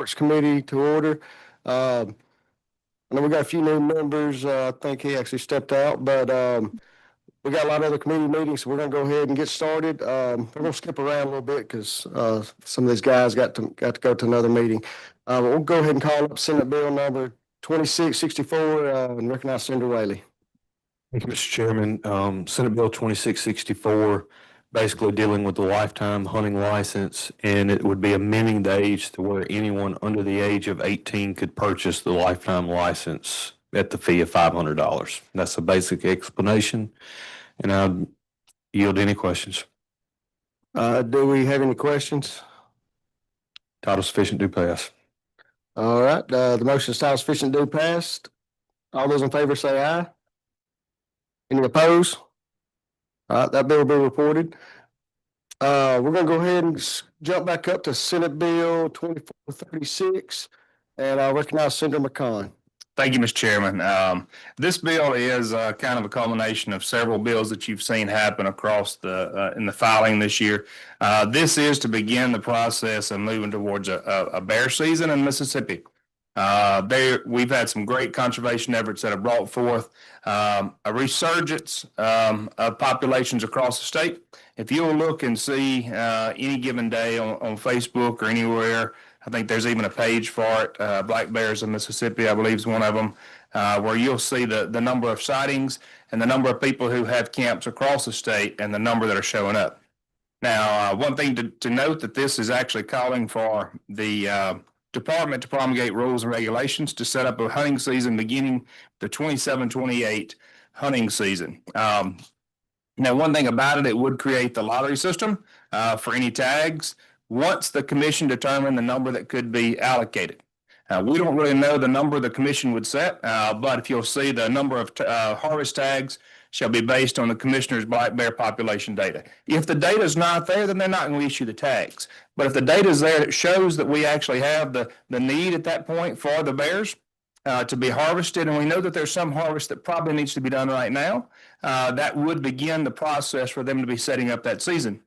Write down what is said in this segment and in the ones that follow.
Sports Committee to order. I know we got a few new members. I think he actually stepped out, but we got a lot of other committee meetings, so we're going to go ahead and get started. We're going to skip around a little bit because some of these guys got to go to another meeting. We'll go ahead and call up Senate Bill number 2664 and recognize Senator Whaley. Thank you, Mr. Chairman. Senate Bill 2664, basically dealing with the lifetime hunting license, and it would be amending the age to where anyone under the age of 18 could purchase the lifetime license at the fee of $500. That's a basic explanation, and I'll yield any questions. Do we have any questions? Title sufficient, do pass. All right, the motion is title sufficient, do pass. All those in favor say aye. Any opposed? All right, that bill will be reported. We're gonna go ahead and jump back up to Senate Bill 2436, and I'll recognize Senator McCon. Thank you, Mr. Chairman. This bill is kind of a culmination of several bills that you've seen happen across in the filing this year. This is to begin the process of moving towards a bear season in Mississippi. We've had some great conservation efforts that have brought forth a resurgence of populations across the state. If you'll look and see any given day on Facebook or anywhere, I think there's even a page for it, Black Bears in Mississippi, I believe is one of them, where you'll see the number of sightings and the number of people who have camps across the state and the number that are showing up. Now, one thing to note that this is actually calling for the department to promulgate rules and regulations to set up a hunting season beginning the 27-28 hunting season. Now, one thing about it, it would create the lottery system for any tags once the commission determined the number that could be allocated. We don't really know the number the commission would set, but if you'll see, the number of harvest tags shall be based on the commissioner's black bear population data. If the data is not there, then they're not going to issue the tags. But if the data is there, it shows that we actually have the need at that point for the bears to be harvested, and we know that there's some harvest that probably needs to be done right now. That would begin the process for them to be setting up that season.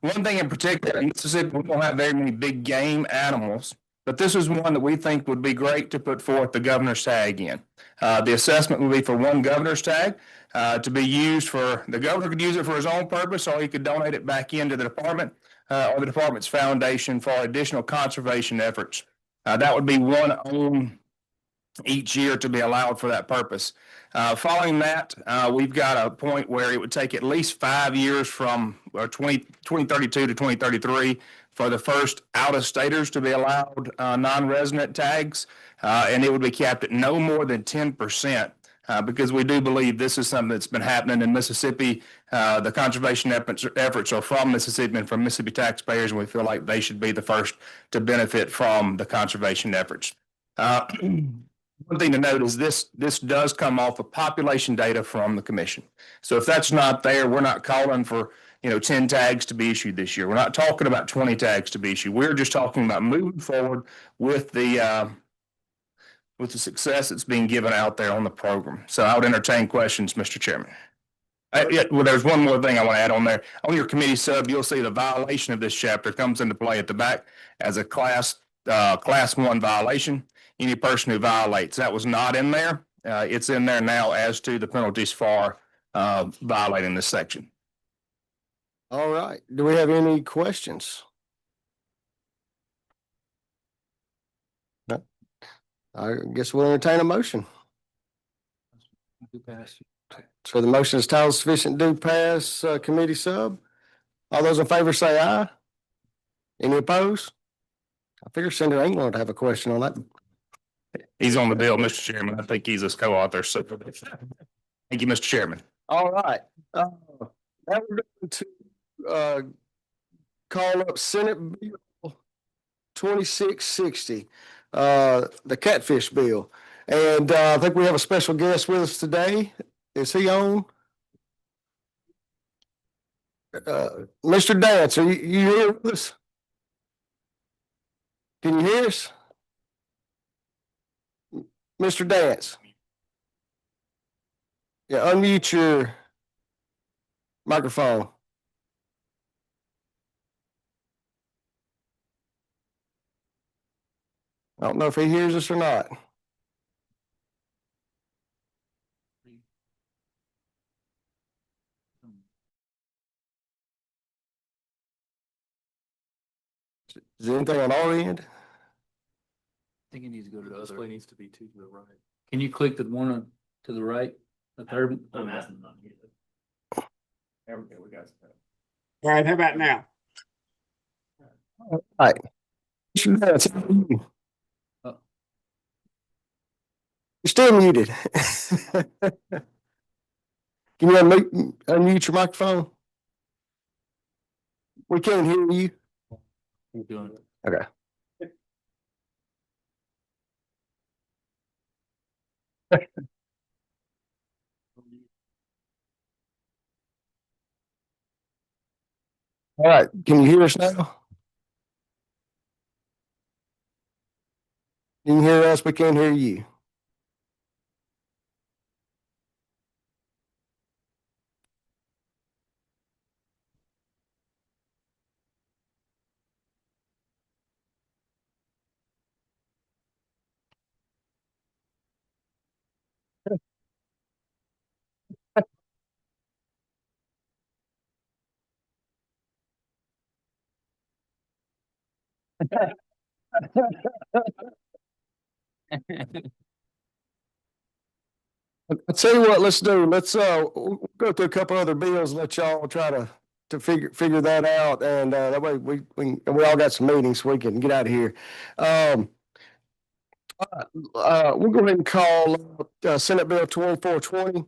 One thing in particular, in Mississippi, we don't have very many big game animals, but this is one that we think would be great to put forth the governor's tag in. The assessment would be for one governor's tag to be used for, the governor could use it for his own purpose, or he could donate it back into the department or the department's foundation for additional conservation efforts. That would be one own each year to be allowed for that purpose. Following that, we've got a point where it would take at least 5 years from 2032 to 2033 for the first out-of-staters to be allowed non-resident tags, and it would be capped at no more than 10%. Because we do believe this is something that's been happening in Mississippi. The conservation efforts are from Mississippi and from Mississippi taxpayers, and we feel like they should be the first to benefit from the conservation efforts. One thing to note is this does come off of population data from the commission. So if that's not there, we're not calling for 10 tags to be issued this year. We're not talking about 20 tags to be issued. We're just talking about moving forward with the success that's being given out there on the program. So I would entertain questions, Mr. Chairman. Well, there's one more thing I want to add on there. On your committee sub, you'll see the violation of this chapter comes into play at the back as a class 1 violation. Any person who violates, that was not in there. It's in there now as to the penalties for violating this section. All right. Do we have any questions? No. I guess we'll entertain a motion. So the motion is title sufficient, do pass, committee sub. All those in favor say aye. Any opposed? I figure Senator England would have a question on that. He's on the bill, Mr. Chairman. I think he's a co-author. So thank you, Mr. Chairman. All right. Now we're going to call up Senate Bill 2660, the catfish bill. And I think we have a special guest with us today. Is he on? Mr. Dance, are you here with us? Can you hear us? Mr. Dance. Yeah, unmute your microphone. I don't know if he hears us or not. Is there anything on our end? I think it needs to go to the other. Display needs to be to the right. Can you click the one to the right? The third? I'm asking them. There we go, we got it. All right, how about now? All right. Mr. Dance, how are you? Oh. You're still muted. Can you unmute your microphone? We can't hear you. We're doing it. Okay. All right, can you hear us now? You can hear us, we can't hear you. I'll tell you what, let's do, we'll go through a couple other bills, let y'all try to figure that out, and, that way we all got some meetings, so we can get out of here. We'll go ahead and call, Senate Bill 2420.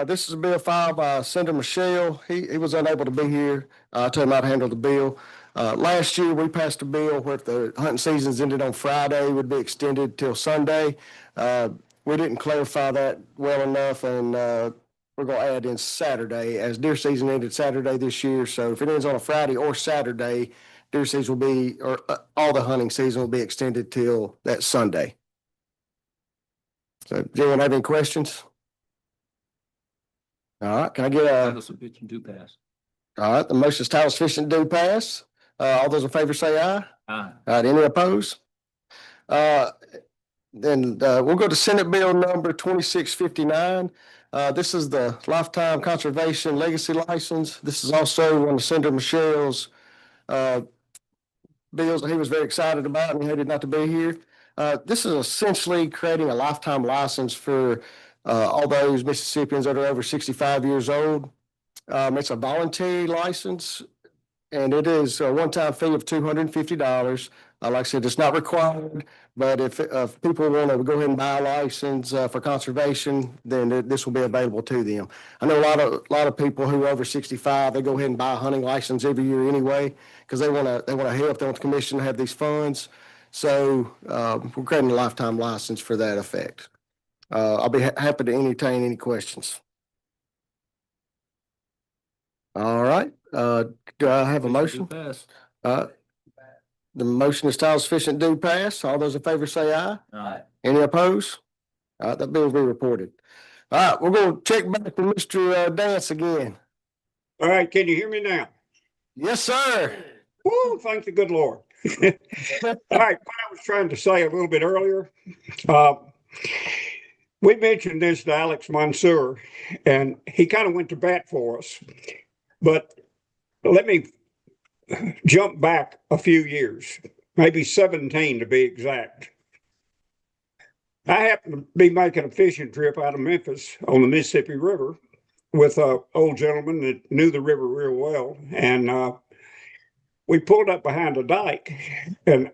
This is a bill filed by Senator Michelle. He was unable to be here. I told him how to handle the bill. Last year, we passed a bill where if the hunting seasons ended on Friday, it would be extended till Sunday. We didn't clarify that well enough, and, we're gonna add in Saturday, as deer season ended Saturday this year. So if it ends on a Friday or Saturday, deer season will be, or all the hunting season will be extended till that Sunday. So, does anyone have any questions? All right, can I get a? Title sufficient to pass. All right, the motion is title sufficient to pass. All those in favor say aye. Aye. All right, any opposed? Then we'll go to Senate Bill number 2659. This is the Lifetime Conservation Legacy License. This is also one of Senator Michelle's bills that he was very excited about and he hated not to be here. This is essentially creating a lifetime license for all those Mississippians that are over 65 years old. It's a voluntary license, and it is a one-time fee of $250. Like I said, it's not required, but if people want to go ahead and buy a license for conservation, then this will be available to them. I know a lot of people who are over 65, they go ahead and buy a hunting license every year anyway, because they want to help, they want the commission to have these funds. So we're creating a lifetime license for that effect. I'll be happy to entertain any questions. All right, do I have a motion? Pass. The motion is title sufficient to pass. All those in favor say aye. Aye. Any opposed? All right, that bill will be reported. All right, we're going to check back to Mr. Dance again. All right, can you hear me now? Yes, sir. Woo, thank the good Lord. All right, what I was trying to say a little bit earlier, we mentioned this to Alex Mansour, and he kind of went to bat for us. But let me jump back a few years, maybe 17 to be exact. I happened to be making a fishing trip out of Memphis on the Mississippi River with an old gentleman that knew the river real well. And we pulled up behind a dike, and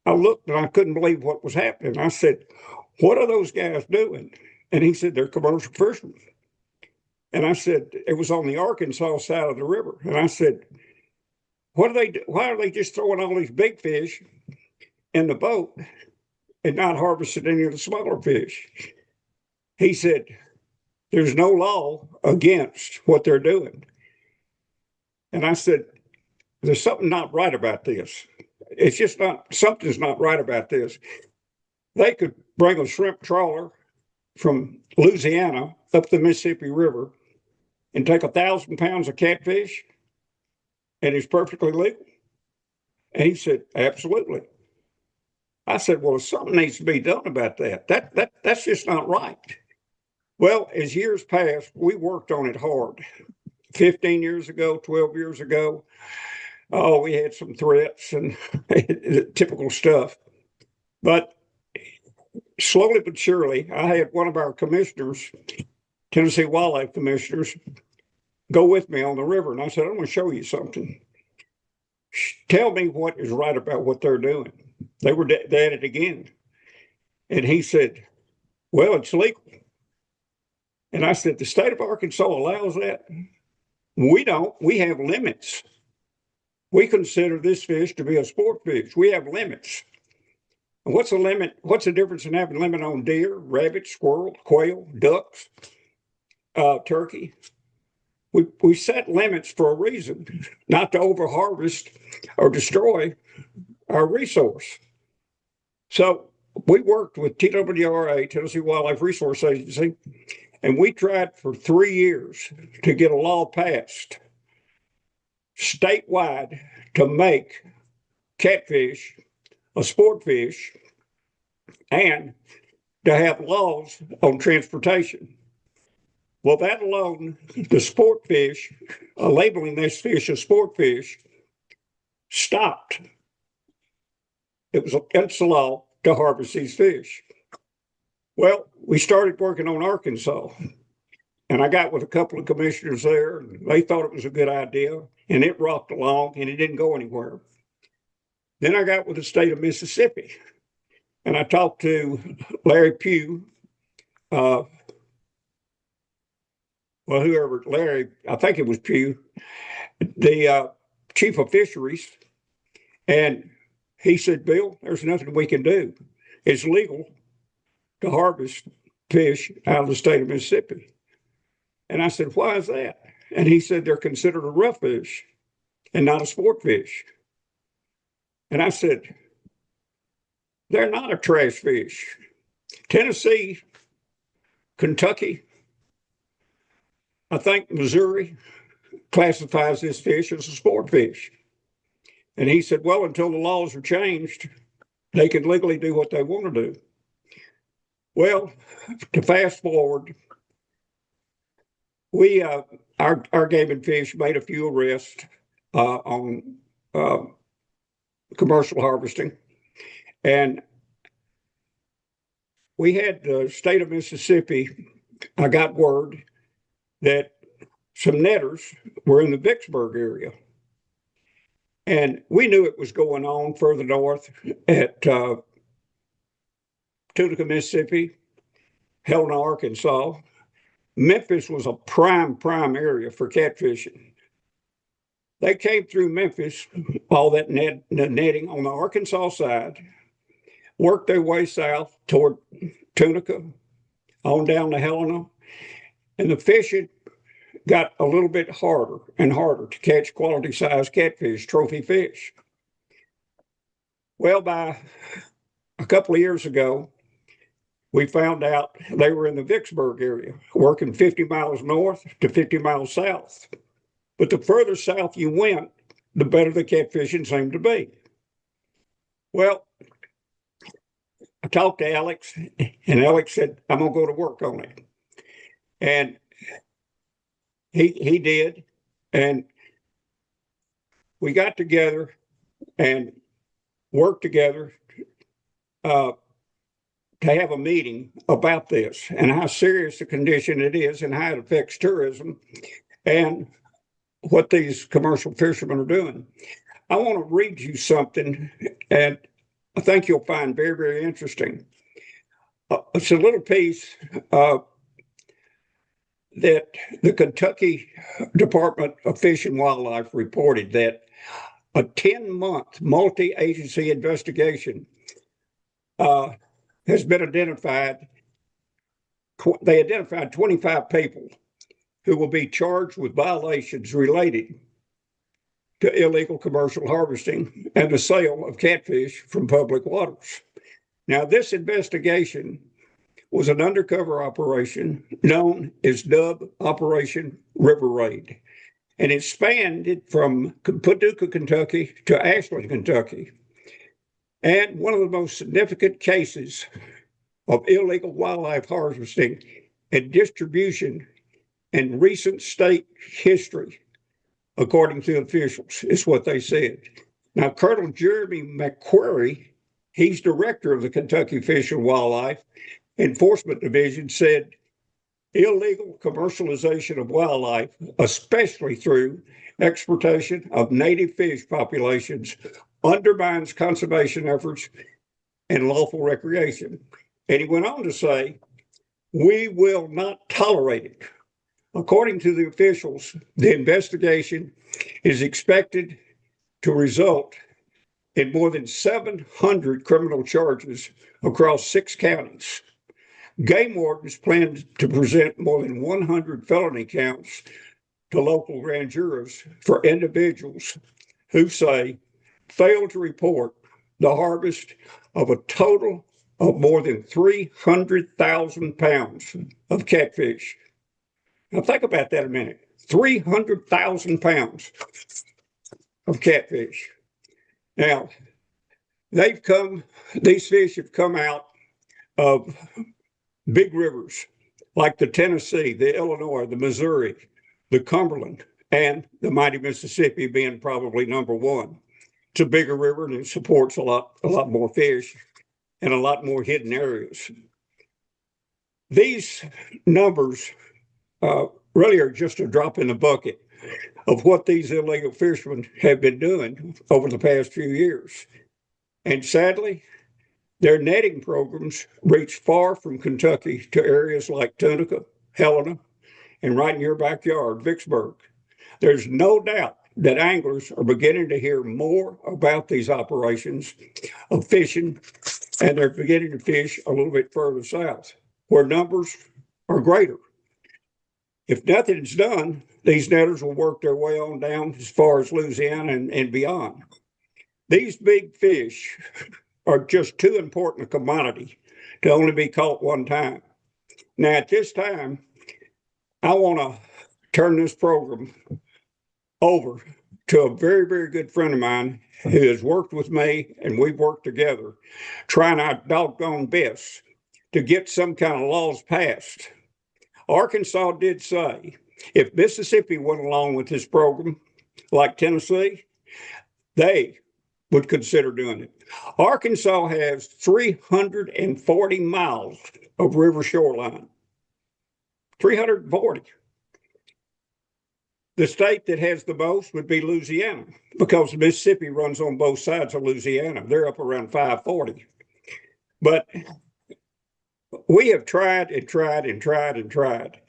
I looked and I couldn't believe what was happening. I said, "What are those guys doing?" And he said, "They're commercial fishermen." And I said, it was on the Arkansas side of the river. And I said, "What are they do? Why are they just throwing all these big fish in the boat and not harvesting any of the smaller fish?" He said, "There's no law against what they're doing." And I said, "There's something not right about this. It's just not, something's not right about this." They could bring a shrimp trawler from Louisiana up the Mississippi River and take 1,000 pounds of catfish, and it's perfectly legal. And he said, "Absolutely." I said, well, something needs to be done about that. That's just not right. Well, as years passed, we worked on it hard. 15 years ago, 12 years ago, oh, we had some threats and typical stuff. But slowly but surely, I had one of our commissioners, Tennessee wildlife commissioners, go with me on the river. And I said, I'm going to show you something. Tell me what is right about what they're doing. They were at it again. And he said, well, it's legal. And I said, the state of Arkansas allows that? We don't. We have limits. We consider this fish to be a sport fish. We have limits. And what's the limit? What's the difference in having a limit on deer, rabbit, squirrel, quail, ducks, turkey? We set limits for a reason, not to overharvest or destroy our resource. So we worked with TWRA, Tennessee Wildlife Resource Agency, and we tried for 3 years to get a law passed statewide to make catfish a sport fish and to have laws on transportation. Well, that alone, the sport fish, labeling this fish a sport fish, stopped. It was against the law to harvest these fish. Well, we started working on Arkansas, and I got with a couple of commissioners there, and they thought it was a good idea, and it rocked along, and it didn't go anywhere. Then I got with the state of Mississippi, and I talked to Larry Pugh, well, whoever, Larry, I think it was Pugh, the chief of Fisheries, and he said, Bill, there's nothing we can do. It's legal to harvest fish out of the state of Mississippi. And I said, why is that? And he said, they're considered a rough fish and not a sport fish. And I said, they're not a trash fish. Tennessee, Kentucky, I think Missouri classifies this fish as a sport fish. And he said, well, until the laws are changed, they can legally do what they want to do. Well, to fast forward, we our game and fish made a few arrests on commercial harvesting, and we had the state of Mississippi. I got word that some netters were in the Vicksburg area, and we knew it was going on further north at Tunica, Mississippi, Helena, Arkansas. Memphis was a prime area for catfishing. They came through Memphis, all that netting on the Arkansas side, worked their way south toward Tunica, on down to Helena, and the fishing got a little bit harder and harder to catch quality size catfish, trophy fish. Well, by a couple of years ago, we found out they were in the Vicksburg area, working 50 miles north to 50 miles south. But the further south you went, the better the catfishing seemed to be. Well, I talked to Alex, and Alex said, I'm going to go to work on it. And he did. And we got together and worked together to have a meeting about this and how serious a condition it is and how it affects tourism and what these commercial fishermen are doing. I want to read you something, and I think you'll find very, very interesting. It's a little piece that the Kentucky Department of Fish and Wildlife reported that a 10-month multi-agency investigation has been identified. They identified 25 people who will be charged with violations related to illegal commercial harvesting and the sale of catfish from public waters. Now, this investigation was an undercover operation known as Dub Operation River Raid, and it spanned it from Paducah, Kentucky to Ashland, Kentucky. And one of the most significant cases of illegal wildlife harvesting and distribution in recent state history, according to officials, is what they said. Now, Colonel Jeremy McQuarrie, he's director of the Kentucky Fish and Wildlife Enforcement Division, said illegal commercialization of wildlife, especially through exportation of native fish populations, undermines conservation efforts and lawful recreation. And he went on to say, we will not tolerate it. According to the officials, the investigation is expected to result in more than 700 criminal charges across 6 counties. Game wardens plan to present more than 100 felony counts to local grand jurors for individuals who say failed to report the harvest of a total of more than 300,000 pounds of catfish. Now think about that a minute. 300,000 pounds of catfish. Now, these fish have come out of big rivers like the Tennessee, the Illinois, the Missouri, the Cumberland, and the mighty Mississippi being probably number one. It's a bigger river and it supports a lot more fish and a lot more hidden areas. These numbers really are just a drop in the bucket of what these illegal fishermen have been doing over the past few years. And sadly, their netting programs reach far from Kentucky to areas like Tunica, Helena, and right in your backyard, Vicksburg. There's no doubt that anglers are beginning to hear more about these operations of fishing, and they're beginning to fish a little bit further south, where numbers are greater. If nothing's done, these netters will work their way on down as far as Louisiana and beyond. These big fish are just too important a commodity to only be caught one time. Now, at this time, I want to turn this program over to a very, very good friend of mine who has worked with me, and we've worked together trying our doggone best to get some kind of laws passed. Arkansas did say if Mississippi went along with this program, like Tennessee, they would consider doing it. Arkansas has 340 miles of river shoreline. 340. The state that has the most would be Louisiana, because Mississippi runs on both sides of Louisiana. They're up around 540. But we have tried and tried and tried and tried.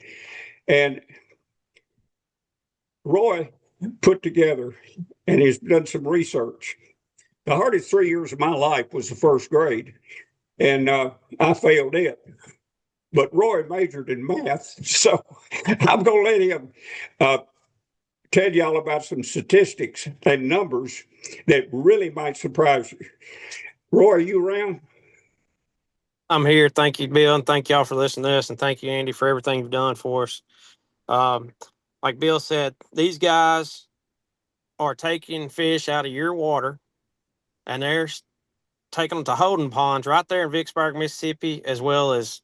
And Roy put together, and he's done some research. The hardest 3 years of my life was the first grade, and I failed it. But Roy majored in math, so I'm going to let him tell y'all about some statistics and numbers that really might surprise you. Roy, are you around? I'm here. Thank you, Bill, and thank y'all for listening to this, and thank you, Andy, for everything you've done for us. Like Bill said, these guys are taking fish out of your water, and they're taking them to holding ponds right there in Vicksburg, Mississippi, as well as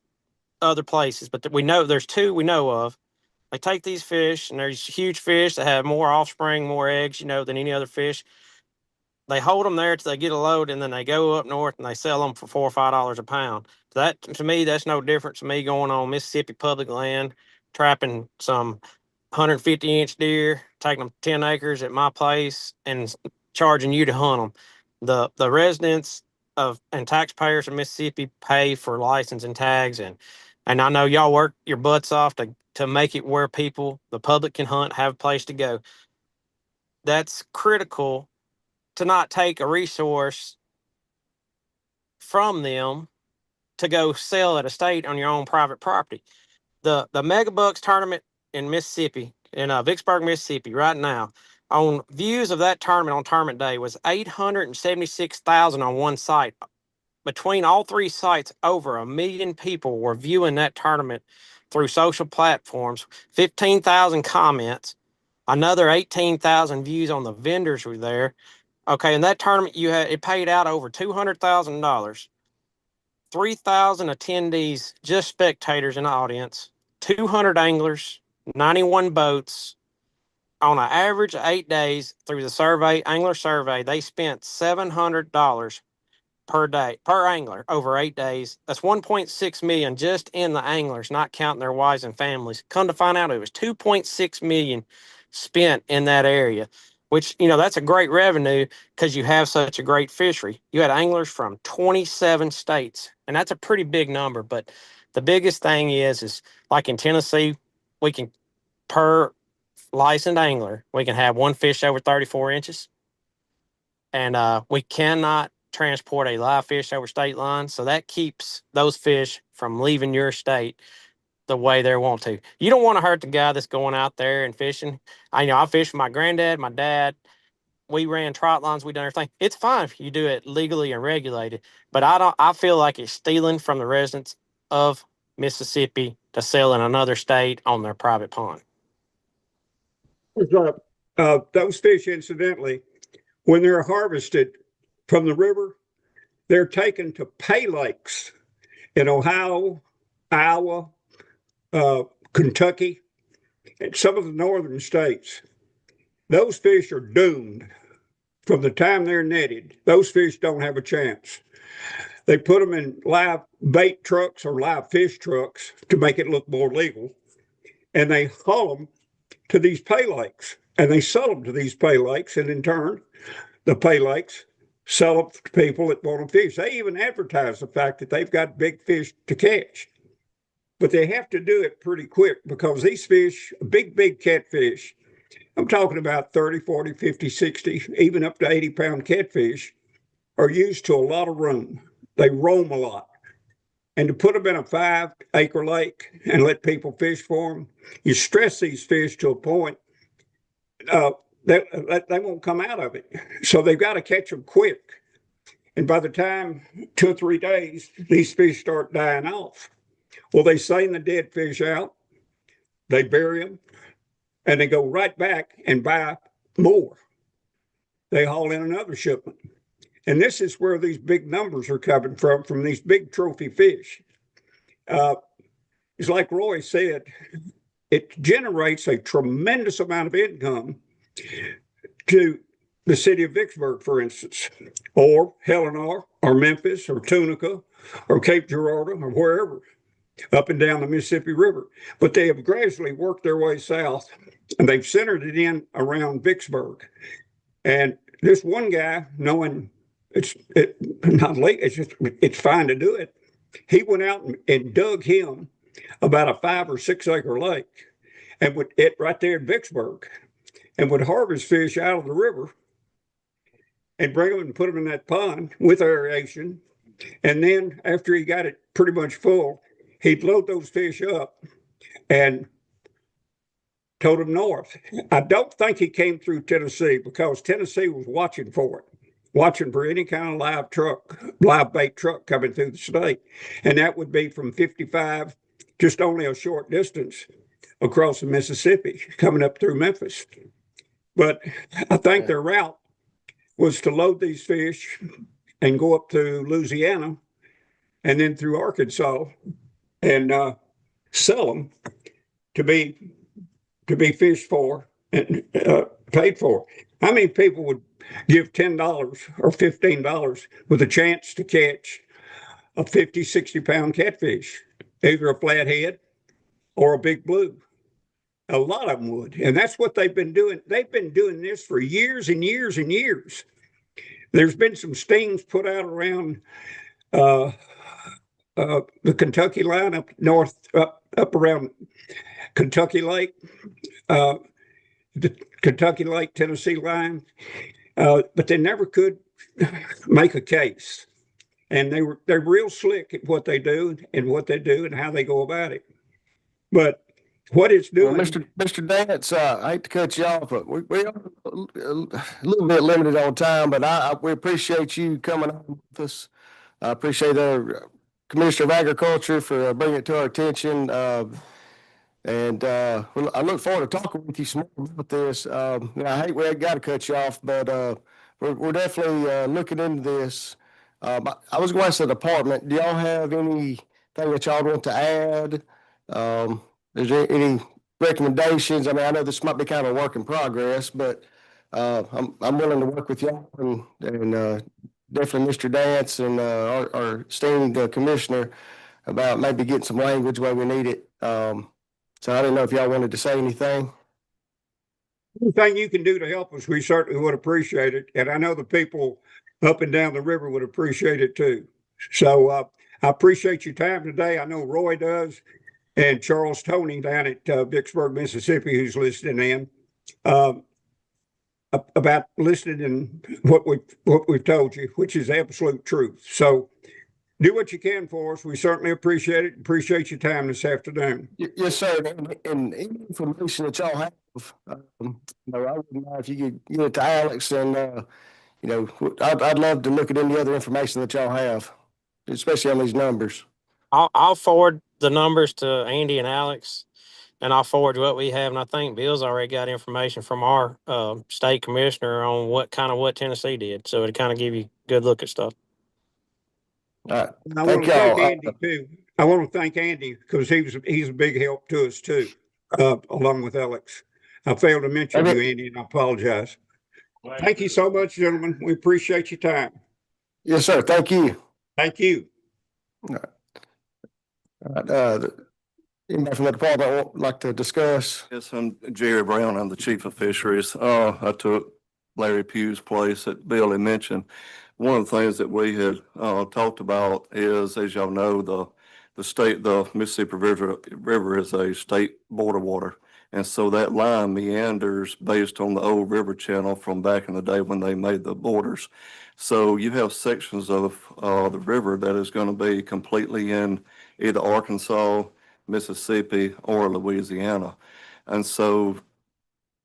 other places. But we know there's 2 we know of. They take these fish, and there's huge fish that have more offspring, more eggs, than any other fish. They hold them there till they get a load, and then they go up north and they sell them for $4 or $5 a pound. That, to me, that's no different to me going on Mississippi public land, trapping some 150-inch deer, taking them 10 acres at my place, and charging you to hunt them. The residents and taxpayers of Mississippi pay for license and tags, and I know y'all work your butts off to make it where the public can hunt, have a place to go. That's critical to not take a resource from them to go sell at a state on your own private property. The Mega Bucks tournament in Mississippi, in Vicksburg, Mississippi, right now, on views of that tournament on tournament day was 876,000 on one site. Between all 3 sites, over 1 million people were viewing that tournament through social platforms, 15,000 comments, another 18,000 views on the vendors were there. Okay, in that tournament, it paid out over $200,000. 3,000 attendees, just spectators in the audience. 200 anglers, 91 boats. On an average of 8 days through the angler survey, they spent $700 per day, per angler over 8 days. That's 1.6 million just in the anglers, not counting their wives and families. Come to find out, it was 2.6 million spent in that area, which, that's a great revenue because you have such a great fishery. You had anglers from 27 states, and that's a pretty big number. But the biggest thing is like in Tennessee, we can, per licensed angler, we can have one fish over 34 inches, and we cannot transport a live fish over state lines. So that keeps those fish from leaving your state the way they want to. You don't want to hurt the guy that's going out there and fishing. I fished with my granddad, my dad. We ran trot lines. We done everything. It's fine if you do it legally and regulated, but I feel like it's stealing from the residents of Mississippi to sell in another state on their private pond. Those fish, incidentally, when they're harvested from the river, they're taken to pay lakes in Ohio, Iowa, Kentucky, and some of the northern states. Those fish are doomed from the time they're netted. Those fish don't have a chance. They put them in live bait trucks or live fish trucks to make it look more legal, and they haul them to these pay lakes, and they sell them to these pay lakes, and in turn, the pay lakes sell them to people that want to fish. They even advertise the fact that they've got big fish to catch, but they have to do it pretty quick because these fish, big catfish, I'm talking about 30, 40, 50, 60, even up to 80-pound catfish, are used to a lot of room. They roam a lot. And to put them in a 5-acre lake and let people fish for them, you stress these fish to a point they won't come out of it. So they've got to catch them quick. And by the time 2 or 3 days, these fish start dying off. Well, they seine the dead fish out, they bury them, and they go right back and buy more. They haul in another shipment. And this is where these big numbers are coming from these big trophy fish. It's like Roy said, it generates a tremendous amount of income to the city of Vicksburg, for instance, or Helena, or Memphis, or Tunica, or Cape Girardeau, or wherever, up and down the Mississippi River. But they have gradually worked their way south, and they've centered it in around Vicksburg. And this one guy, knowing it's not late, it's fine to do it, he went out and dug him about a 5 or 6 acre lake, and would it right there in Vicksburg, and would harvest fish out of the river and bring them and put them in that pond with aeration. And then after he got it pretty much full, he'd load those fish up and towed them north. I don't think he came through Tennessee because Tennessee was watching for it, watching for any kind of live bait truck coming through the state. And that would be from 55, just only a short distance across the Mississippi, coming up through Memphis. But I think their route was to load these fish and go up to Louisiana and then through Arkansas and sell them to be fished for and paid for. How many people would give $10 or $15 with a chance to catch a 50, 60-pound catfish, either a flathead or a big blue? A lot of them would. And that's what they've been doing. They've been doing this for years and years and years. There's been some stings put out around the Kentucky line up north, up around Kentucky Lake, the Kentucky Lake, Tennessee line, but they never could make a case. And they're real slick at what they do and how they go about it. But what it's doing, Mr. Dance, I hate to cut you off, but we are a little bit limited on time, but we appreciate you coming on with us. I appreciate the Commissioner of Agriculture for bringing it to our attention. And I look forward to talking with you some more about this. I hate we got to cut you off, but we're definitely, looking into this. I was going to ask the department, do y'all have anything that y'all want to add? Is there any recommendations? I mean, I know this might be kind of a work in progress, but, I'm willing to work with y'all and definitely Mr. Dance and, our esteemed commissioner about maybe getting some language where we need it. So I didn't know if y'all wanted to say anything. Anything you can do to help us, we certainly would appreciate it. And I know the people up and down the river would appreciate it too. So I appreciate your time today. I know Roy does, and Charles Tony down at Vicksburg, Mississippi, who's listening in. Um, about listening and what we've told you, which is absolute truth. So do what you can for us. We certainly appreciate it. Appreciate your time this afternoon. Yes, sir. And any information that y'all have, I wouldn't mind if you could give it to Alex and, I'd love to look at any other information that y'all have, especially on these numbers. I'll forward the numbers to Andy and Alex, and I'll forward what we have. And I think Bill's already got information from our state commissioner on what Tennessee did. So it kind of give you a good look at stuff. All right. I Thank want to thank y'all. Andy too. I want to thank Andy because he's a big help to us too, along with Alex. I failed to mention you, Andy, and I apologize. Thank you so much, gentlemen. We appreciate your time. Yes, sir. Thank you. Thank you. All right. Anybody from the department would like to discuss? Yes, I'm Jerry Brown. I'm the chief of fisheries. I took Larry Pugh's place that Bill had mentioned. One of the things that we had talked about is, as y'all know, the Mississippi River is a state border water. And so that line meanders based on the old river channel from back in the day when they made the borders. So you have sections of the river that is going to be completely in either Arkansas, Mississippi, or Louisiana. And so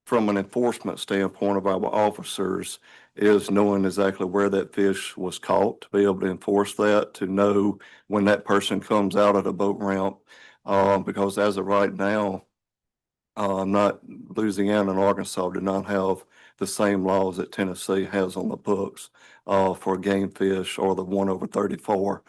from an enforcement standpoint of our officers is knowing exactly where that fish was caught, to be able to enforce that, to know when that person comes out at a boat ramp. Because as of right now, not Louisiana and Arkansas do not have the same laws that Tennessee has on the books for game fish or the 1/34.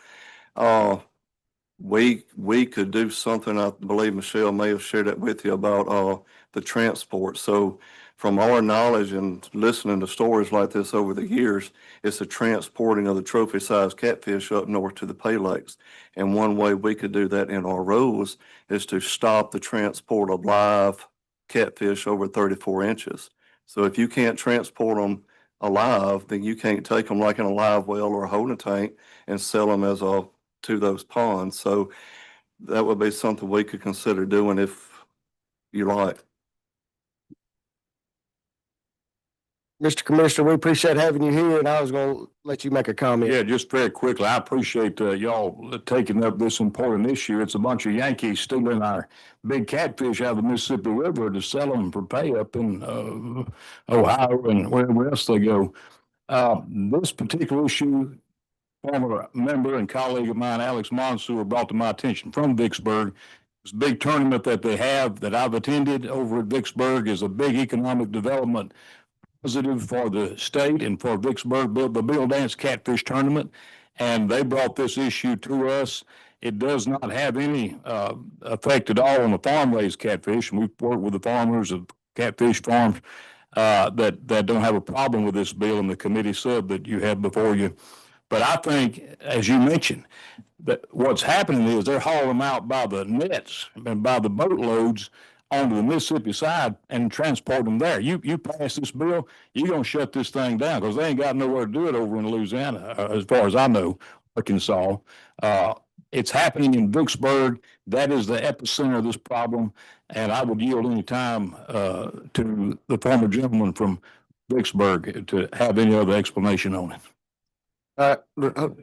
We could do something, I believe Michelle may have shared it with you about the transport. So from our knowledge and listening to stories like this over the years, it's the transporting of the trophy sized catfish up north to the pay lakes. And one way we could do that in our rules is to stop the transport of live catfish over 34 inches. So if you can't transport them alive, then you can't take them like in a live well or a holding tank and sell them as to those ponds. So that would be something we could consider doing if you like. Mr. Commissioner, we appreciate having you here, and I was going to let you make a comment. Yeah, just very quickly, I appreciate y'all taking up this important issue. It's a bunch of Yankees stealing our big catfish out of the Mississippi River to sell them for pay up in Ohio and wherever else they go. This particular issue, former member and colleague of mine, Alex Mansour, brought to my attention from Vicksburg. This big tournament that they have that I've attended over at Vicksburg is a big economic development positive for the state and for Vicksburg, the Bill Dance Catfish Tournament, and they brought this issue to us. It does not have any effect at all on the farm-raised catfish, and we've worked with the farmers of catfish farms that don't have a problem with this bill in the committee sub that you have before you. But I think, as you mentioned, that what's happening is they're hauling them out by the nets and by the boatloads onto the Mississippi side and transport them there. You pass this bill, you're going to shut this thing down because they ain't got nowhere to do it over in Louisiana, as far as I know, Arkansas. It's happening in Vicksburg. That is the epicenter of this problem, and I would yield any time to the former gentleman from Vicksburg to have any other explanation on it.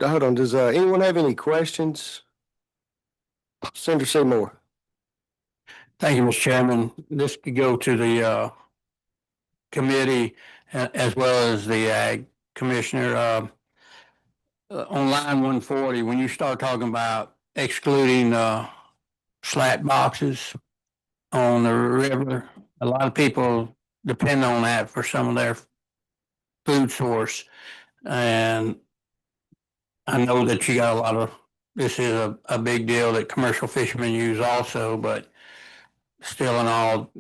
Hold on. Does anyone have any questions? Senator Seymour. Thank you, Mr. Chairman. This could go to the committee as well as the Ag Commissioner. On line 140, when you start talking about excluding slat boxes on the river, a lot of people depend on that for some of their food source. And I know that you got a lot of, this is a big deal that commercial fishermen use also, but still in all,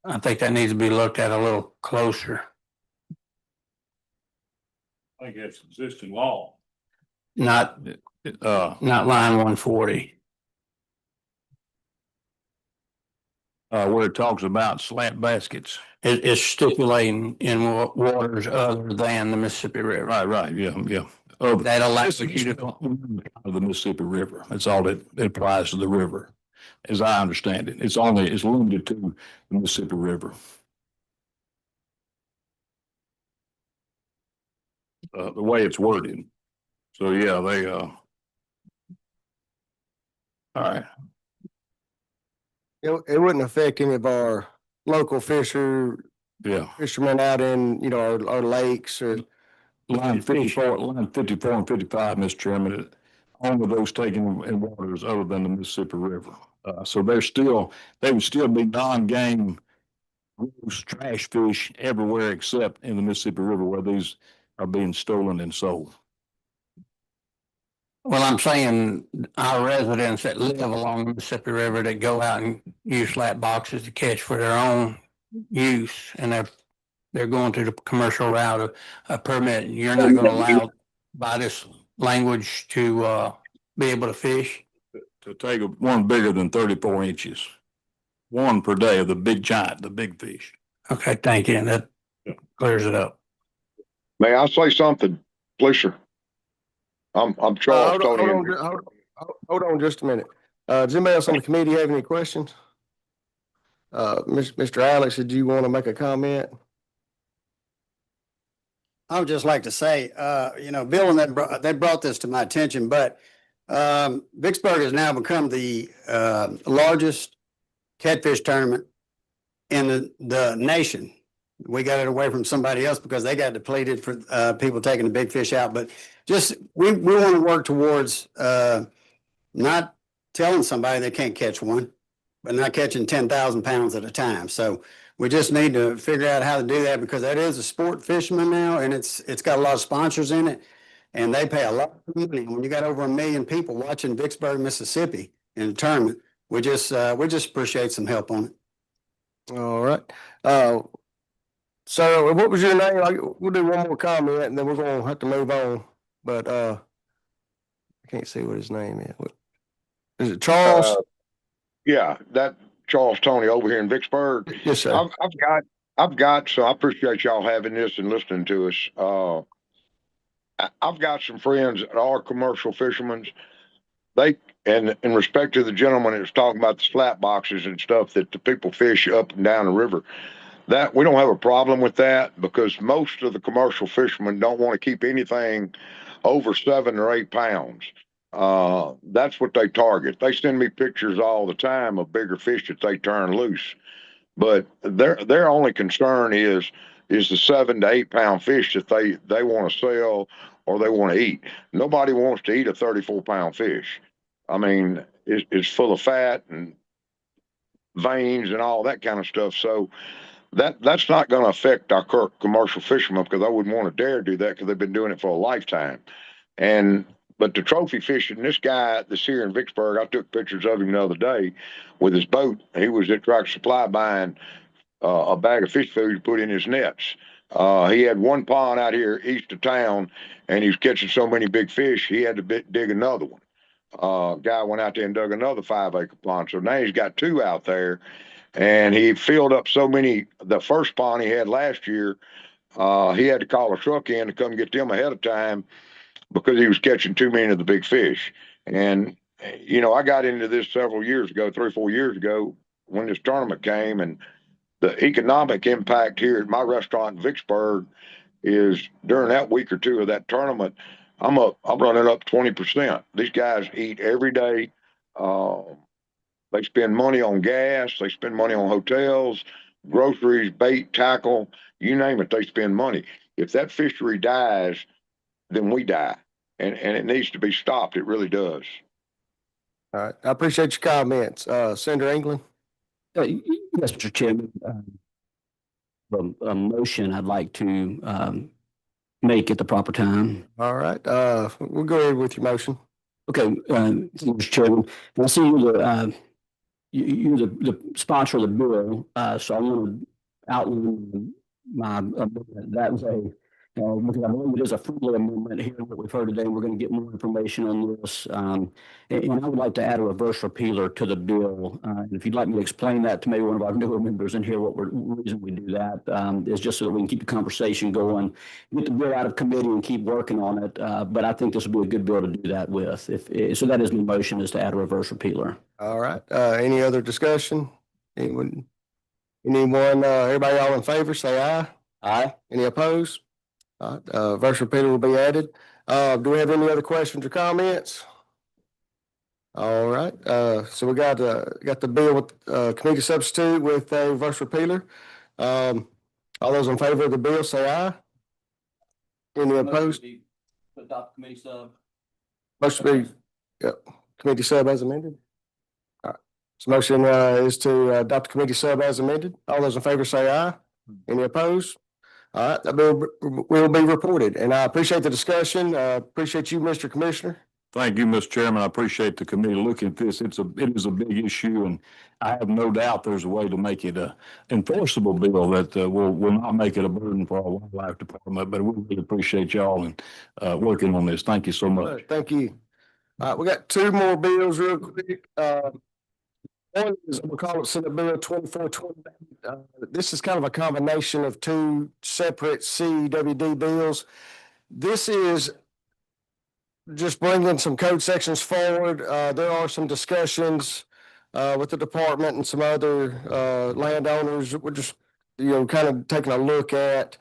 I think that needs to be looked at a little closer. I think that's existing law. Not, not line 140. Where it talks about slant baskets. It's stipulating in waters other than the Mississippi River. Right, yeah. That allows you to, Of the Mississippi River. That's all that it applies to the river, as I understand it. It's limited to the Mississippi River. The way it's worded. So yeah, all right. It wouldn't affect any of our local Yeah. fishermen out in, our lakes or. Line 54 and 55, Mr. Chairman, only those taken in waters other than the Mississippi River. So they would still be non-game gross trash fish everywhere except in the Mississippi River where these are being stolen and sold. well, I'm saying our residents that live along the Mississippi River that go out and use flat boxes to catch for their own use, and they're going to the commercial route of a permit. You're not going to allow by this language to be able to fish. To take one bigger than 34 inches, one per day of the big giant, the big fish. Okay, thank you. And that clears it up. May I say something, please, sir? I'm Charles Tony. Hold on just a minute. Does anybody else on the committee have any questions? Mr. Alex, did you want to make a comment? I would just like to say, Bill and that brought this to my attention, but Vicksburg has now become the largest catfish tournament in the nation. We got it away from somebody else because they got depleted for people taking the big fish out. But just we want to work towards not telling somebody they can't catch one, but not catching 10,000 pounds at a time. So we just need to figure out how to do that because that is a sport fisherman now, and it's got a lot of sponsors in it, and they pay a lot of money. When you got over 1 million people watching Vicksburg, Mississippi in a tournament, we just appreciate some help on it. All right. So what was your name? We'll do one more comment and then we're gonna have to move on. But I can't see what his name is. Is it Charles? Yeah, that Charles Tony over here in Vicksburg. Yes, sir. I've got, so I appreciate y'all having this and listening to us. I've got some friends that are commercial fishermen. And in respect to the gentleman that was talking about the flat boxes and stuff that the people fish up and down the river, that we don't have a problem with that because most of the commercial fishermen don't want to keep anything over 7 or 8 pounds. That's what they target. They send me pictures all the time of bigger fish that they turn loose, but their only concern is the 7 to 8 pound fish that they want to sell or they want to eat. Nobody wants to eat a 34-pound fish. I mean, it's full of fat and veins and all that kind of stuff. So that's not going to affect our commercial fishermen because I wouldn't want to dare do that because they've been doing it for a lifetime. But the trophy fishing, this guy that's here in Vicksburg, I took pictures of him the other day with his boat. He was at Tractor Supply buying a bag of fish food to put in his nets. He had one pond out here east of town, and he was catching so many big fish, he had to dig another one. Guy went out there and dug another 5-acre pond. So now he's got 2 out there, and he filled up so many. The first pond he had last year, he had to call a truck in to come get them ahead of time because he was catching too many of the big fish. And, I got into this several years ago, 3 or 4 years ago, when this tournament came, and the economic impact here at my restaurant in Vicksburg is during that week or 2 of that tournament, I'm running up 20%. These guys eat every day. They spend money on gas. They spend money on hotels, groceries, bait, tackle, you name it. They spend money. If that fishery dies, then we die, and it needs to be stopped. It really does. All right. I appreciate your comments. Senator England? Yes, Mr. Chairman. a motion I'd like to make at the proper time. All right, we'll go ahead with your motion. Okay, Mr. Chairman, I see you're the sponsor of the bill, so I want to outline my amendment that way. Because I believe it is a friendly amendment here, what we've heard today. We're going to get more information on this. And I would like to add a reverse repealer to the bill. And if you'd like me to explain that to maybe one of our newer members in here, reason we do that is just so that we can keep the conversation going, get the bill out of committee and keep working on it. But I think this would be a good bill to do that with. So that is my motion, is to add a reverse repealer. All right, any other discussion? Anyone, everybody all in favor, say aye. Aye. Any opposed? All right, reverse repealer will be added. Do we have any other questions or comments? All right, so we got the bill with, committee substitute with a reverse repealer. All those in favor of the bill, say aye. Any opposed? Adopt committee sub. Motion to be, yep, committee sub as amended. All right, so motion, is to adopt the committee sub as amended. All those in favor say aye. Any opposed? All right, that bill will be reported, and I appreciate the discussion. Appreciate you, Mr. Commissioner. Thank you, Mr. Chairman. I appreciate the committee looking at this. It is a big issue, and I have no doubt there's a way to make it a enforceable bill that will not make it a burden for our wildlife department. But we really appreciate y'all and working on this. Thank you so much. Thank you. All right, we got two more bills real quick. One is, we'll call it Senate Bill 2420. This is kind of a combination of two separate CWD bills. This is just bringing some code sections forward. There are some discussions with the department and some other landowners. We're just, kind of taking a look at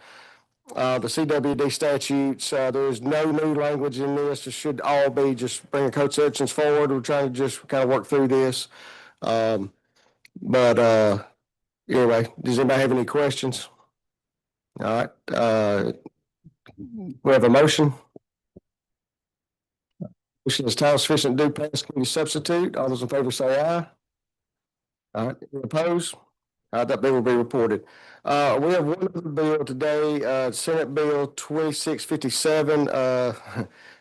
the CWD statutes. There's no new language in this. It should all be just bringing code sections forward. We're trying to just kind of work through this. But anyway, does anybody have any questions? All right, we have a motion. Motion is time sufficient to do pass committee substitute. All those in favor say aye. All right, any opposed? That bill will be reported. We have one other bill today, Senate Bill 2657.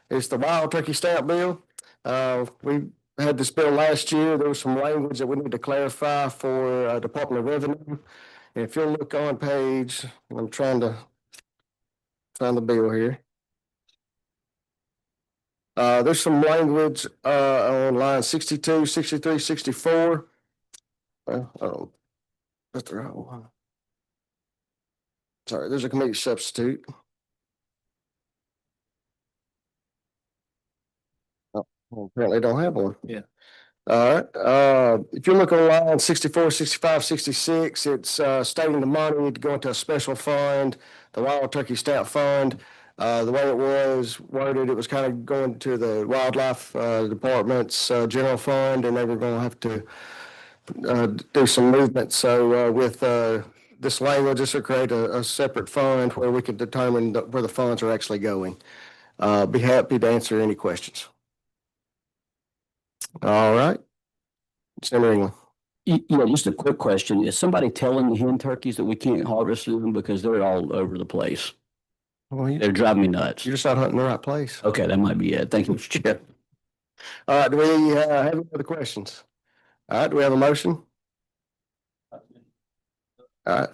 It's the wild turkey stamp bill. We had this bill last year. There was some language that we need to clarify for Department of Revenue. And if you'll look on page, I'm trying to find the bill here. There's some language on line 62, 63, 64. That's the right one. Sorry, there's a committee substitute. Oh, well, apparently I don't have one. Yeah. All right, if you look on line 64, 65, 66, it's stating the money to go into a special fund, the Wild Turkey Stamp Fund. The way it was worded, it was kind of going to the Wildlife Department's general fund, and they were going to have to do some movement. So with this language, this will create a separate fund where we can determine where the funds are actually going. Be happy to answer any questions. All right. Senator England. Yeah, just a quick question. Is somebody telling the hen turkeys that we can't harvest them because they're all over the place? Well, They're driving me nuts. you're just not hunting the right place. Okay, that might be it. Thank you, Mr. Chair. All right, do we have any other questions? All right, do we have a motion? All right,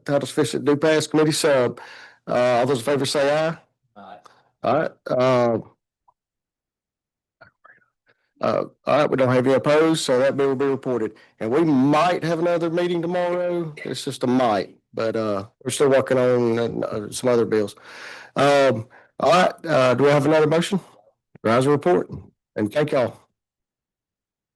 title sufficient do pass committee sub. All those in favor say aye. Aye. All right, all right, we don't have any opposed, so that bill will be reported. And we might have another meeting tomorrow. It's just a might, but we're still working on some other bills. All right, do we have another motion? Rise and report, and thank y'all.